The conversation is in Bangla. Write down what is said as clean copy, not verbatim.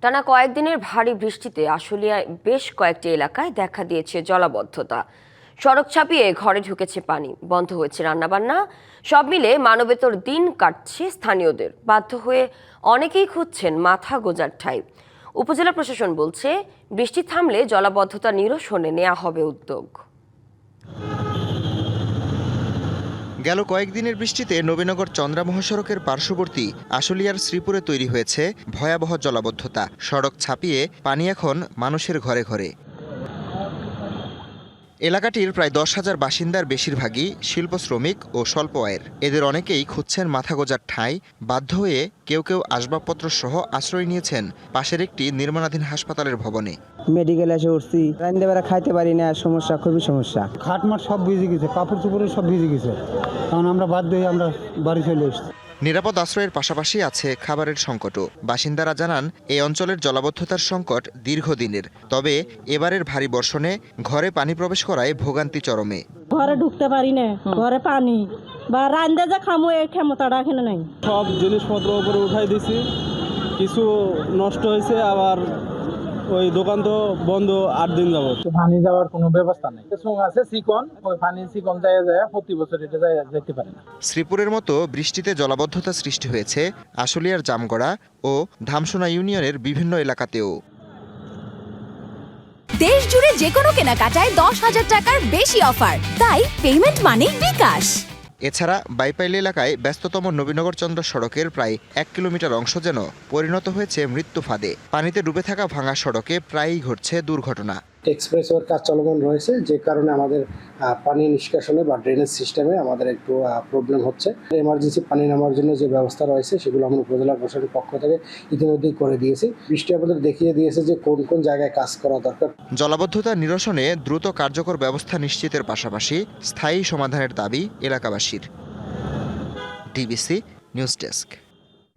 টানা কয়েকদিনের ভারী বৃষ্টিতে আশুলিয়ায় বেশ কয়েকটি এলাকায় দেখা দিয়েছে জলাবদ্ধতা। সড়ক ছাপিয়ে ঘরে ঢুকেছে পানি, বন্ধ হয়েছে রান্নাবান্না। সব মিলে মানবেতর দিন কাটছে স্থানীয়দের। বাধ্য হয়ে অনেকেই খুঁজছেন মাথা গোঁজার ঠাঁই। উপজেলা প্রশাসন বলছে, বৃষ্টি থামলে জলাবদ্ধতা নিরসনে নেওয়া হবে উদ্যোগ। গেল কয়েকদিনের বৃষ্টিতে নবীনগর চন্দ্রা মহাসড়কের পার্শ্ববর্তী আশুলিয়ার শ্রীপুরে তৈরি হয়েছে ভয়াবহ জলাবদ্ধতা। সড়ক ছাপিয়ে পানি এখন মানুষের ঘরে ঘরে। এলাকাটির প্রায় 10,000 বাসিন্দার বেশিরভাগই শিল্প শ্রমিক ও স্বল্প আয়ের। এদের অনেকেই খুঁজছেন মাথা গোঁজার ঠাঁই। বাধ্য হয়ে কেউ কেউ আসবাবপত্র সহ আশ্রয় নিয়েছেন পাশের একটি নির্মাণাধীন হাসপাতালের ভবনে। মেডিকেল এসে উঠছি, রান্না বেড়া খাইতে পারি না, সমস্যা, খুবই সমস্যা। খাটমাট সব ভিজে গেছে, কাপড় চোপড়ে সব ভিজে গেছে, কারণ আমরা বাধ্য হয়ে আমরা বাড়ি চলে এসেছি। নিরাপদ আশ্রয়ের পাশাপাশি আছে খাবারের সংকটও। বাসিন্দারা জানান, এই অঞ্চলের জলাবদ্ধতার সংকট দীর্ঘদিনের। তবে এবারের ভারী বর্ষণে ঘরে পানি প্রবেশ করায় ভোগান্তি চরমে। ঘরে ঢুকতে পারি না, ঘরে পানি বা রান্দা যা খামো এই ক্ষমতাটা এখানে নাই। সব জিনিসপত্র উপরে উঠাই দিছি, কিছু নষ্ট হয়েছে, আবার ওই দোকান তো বন্ধ 8 দিন যাবত। পানি যাওয়ার কোনো ব্যবস্থা নেই। আছে চিকন, ওই পানি চিকন যায় প্রতি বছর এটা যেতে পারে না। শ্রীপুরের মতো বৃষ্টিতে জলাবদ্ধতা সৃষ্টি হয়েছে আশুলিয়ার জামগড়া ও ধামসোনা ইউনিয়নের বিভিন্ন এলাকাতেও। দেশ জুড়ে যে কোনো কেনাকাটায় 10,000 টাকার বেশি অফার, তাই পেমেন্ট মানেই বিকাশ। এছাড়া বাইপাইল এলাকায় ব্যস্ততম নবীনগর চন্দ্র সড়কের প্রায় 1 কিলোমিটার অংশ যেন পরিণত হয়েছে মৃত্যু ফাঁদে। পানিতে ডুবে থাকা ভাঙা সড়কে প্রায়ই ঘটছে দুর্ঘটনা। এক্সপ্রেসওয়ের কাজ চলমান রয়েছে, যে কারণে আমাদের পানি নিষ্কাশনে বা ড্রেনেজ সিস্টেমে আমাদের একটু প্রবলেম হচ্ছে। এমার্জেন্সি পানি নামার জন্য যে ব্যবস্থা রয়েছে সেগুলো আমরা উপজেলা প্রশাসনের পক্ষ থেকে ইতিমধ্যেই করে দিয়েছি। বৃষ্টি আমাদের দেখিয়ে দিয়েছে যে কোন কোন জায়গায় কাজ করা দরকার। জলাবদ্ধতা নিরসনে দ্রুত কার্যকর ব্যবস্থা নিশ্চিতের পাশাপাশি স্থায়ী সমাধানের দাবি এলাকাবাসীর। DBC news desk.